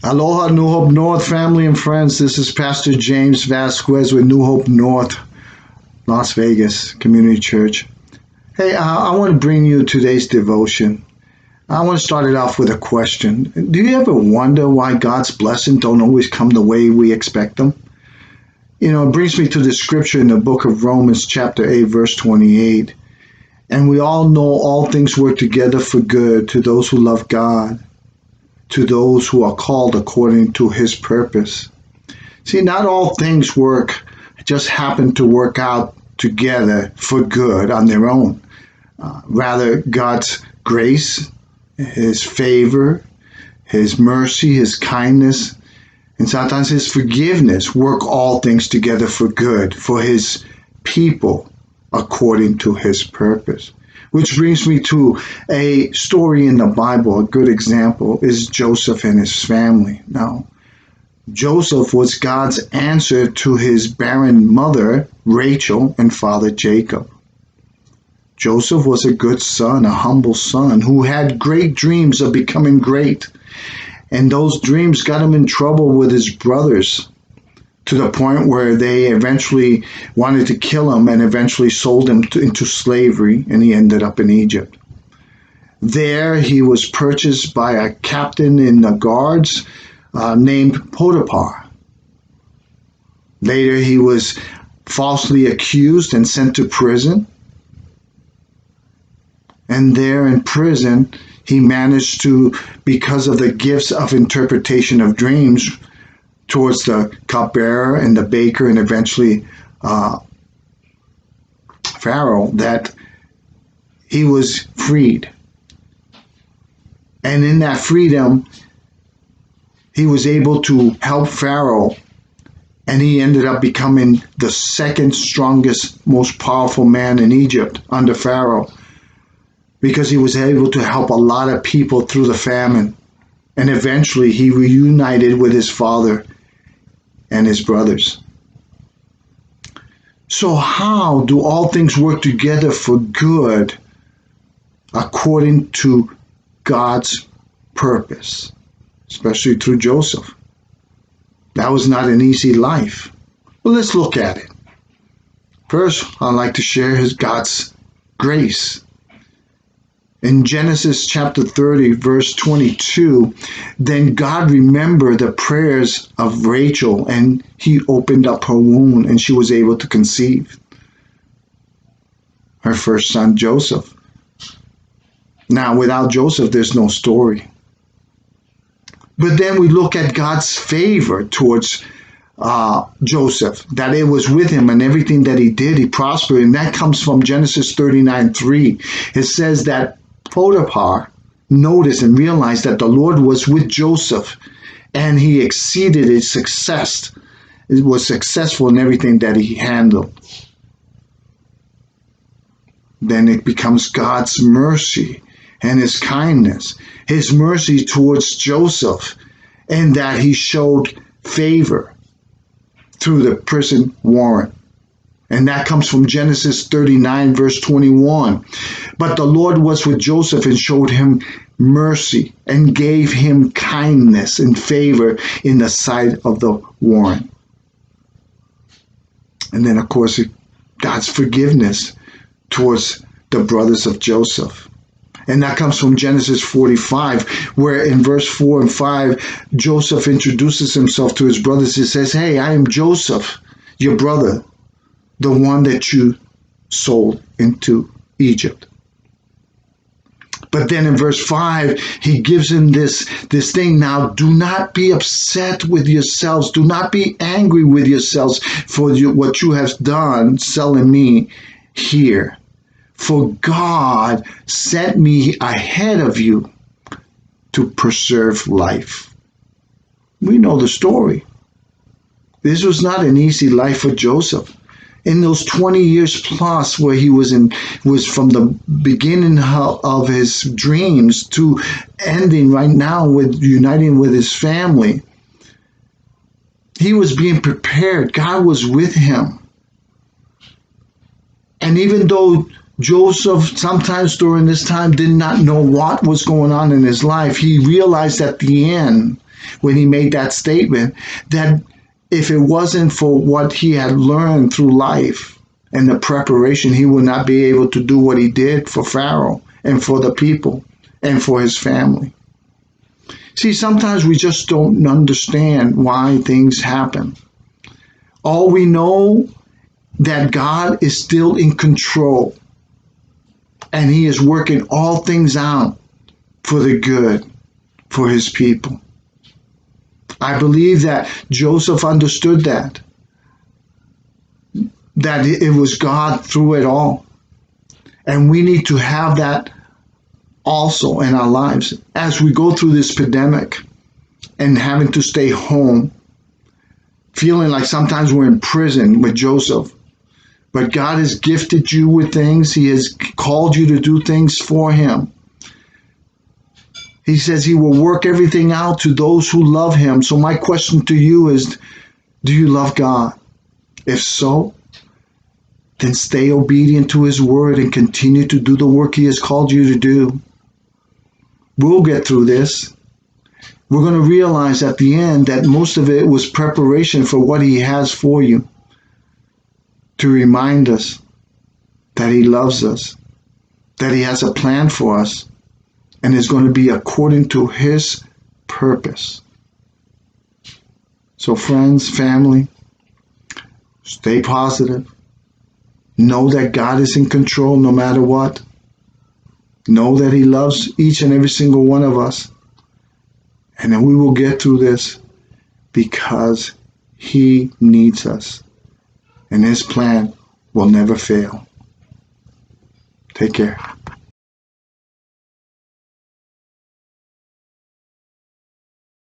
Aloha, New Hope North family and friends. This is Pastor James Vazquez with New Hope North, Las Vegas Community Church. Hey, I want to bring you today's devotion. I want to start it off with a question. Do you ever wonder why God's blessings don't always come the way we expect them? You know, it brings me to the scripture in the book of Romans, chapter 8, verse 28. And we all know all things work together for good to those who love God, to those who are called according to his purpose. See, not all things just happen to work out together for good on their own. Rather, God's grace, his favor, his mercy, his kindness, and sometimes his forgiveness work all things together for good for his people according to his purpose. Which brings me to a story in the Bible. A good example is Joseph and his family. Now, Joseph was God's answer to his barren mother, Rachel, and father Jacob. Joseph was a good son, a humble son, who had great dreams of becoming great. And those dreams got him in trouble with his brothers, to the point where they eventually wanted to kill him and eventually sold him into slavery, and he ended up in Egypt. There he was purchased by a captain in the guards named Potiphar. Later he was falsely accused and sent to prison. And there in prison he managed to, because of the gifts of interpretation of dreams, towards the cupbearer and the baker and eventually Pharaoh, that he was freed. And in that freedom, he was able to help Pharaoh, and he ended up becoming the second strongest, most powerful man in Egypt under Pharaoh, because he was able to help a lot of people through the famine. And eventually he reunited with his father and his brothers. So how do all things work together for good according to God's purpose, especially through Joseph? That was not an easy life. Well, let's look at it. First, I'd like to share God's grace. In Genesis chapter 30, verse 22, then God remembered the prayers of Rachel, and he opened up her womb, and she was able to conceive her first son, Joseph. Now, without Joseph, there's no story. But then we look at God's favor towards Joseph, that it was with him, and everything that he did, he prospered. And that comes from Genesis 39:3. It says that Potiphar noticed and realized that the Lord was with Joseph, and he exceeded his success. It was successful in everything that he handled. Then it becomes God's mercy and his kindness, his mercy towards Joseph, and that he showed favor through the prison warrant. And that comes from Genesis 39, verse 21. But the Lord was with Joseph and showed him mercy and gave him kindness and favor in the sight of the warrant. And then, of course, God's forgiveness towards the brothers of Joseph. And that comes from Genesis 45, where in verse 4 and 5, Joseph introduces himself to his brothers. He says, "Hey, I am Joseph, your brother, the one that you sold into Egypt." But then in verse 5, he gives him this thing. Now, do not be upset with yourselves. Do not be angry with yourselves for what you have done selling me here. For God sent me ahead of you to preserve life. We know the story. This was not an easy life for Joseph. In those 20 years plus where he was from the beginning of his dreams to ending right now with uniting with his family, he was being prepared. God was with him. And even though Joseph sometimes during this time did not know what was going on in his life, he realized at the end when he made that statement that if it wasn't for what he had learned through life and the preparation, he would not be able to do what he did for Pharaoh and for the people and for his family. See, sometimes we just don't understand why things happen. All we know that God is still in control and he is working all things out for the good for his people. I believe that Joseph understood that it was God through it all. And we need to have that also in our lives as we go through this pandemic and having to stay home, feeling like sometimes we're in prison with Joseph. But God has gifted you with things. He has called you to do things for him. He says he will work everything out to those who love him. So my question to you is, do you love God? If so, then stay obedient to his word and continue to do the work he has called you to do. We'll get through this. We're going to realize at the end that most of it was preparation for what he has for you, to remind us that he loves us, that he has a plan for us, and is going to be according to his purpose. So friends, family, stay positive. Know that God is in control no matter what. Know that he loves each and every single one of us. And then we will get through this because he needs us. And his plan will never fail. Take care.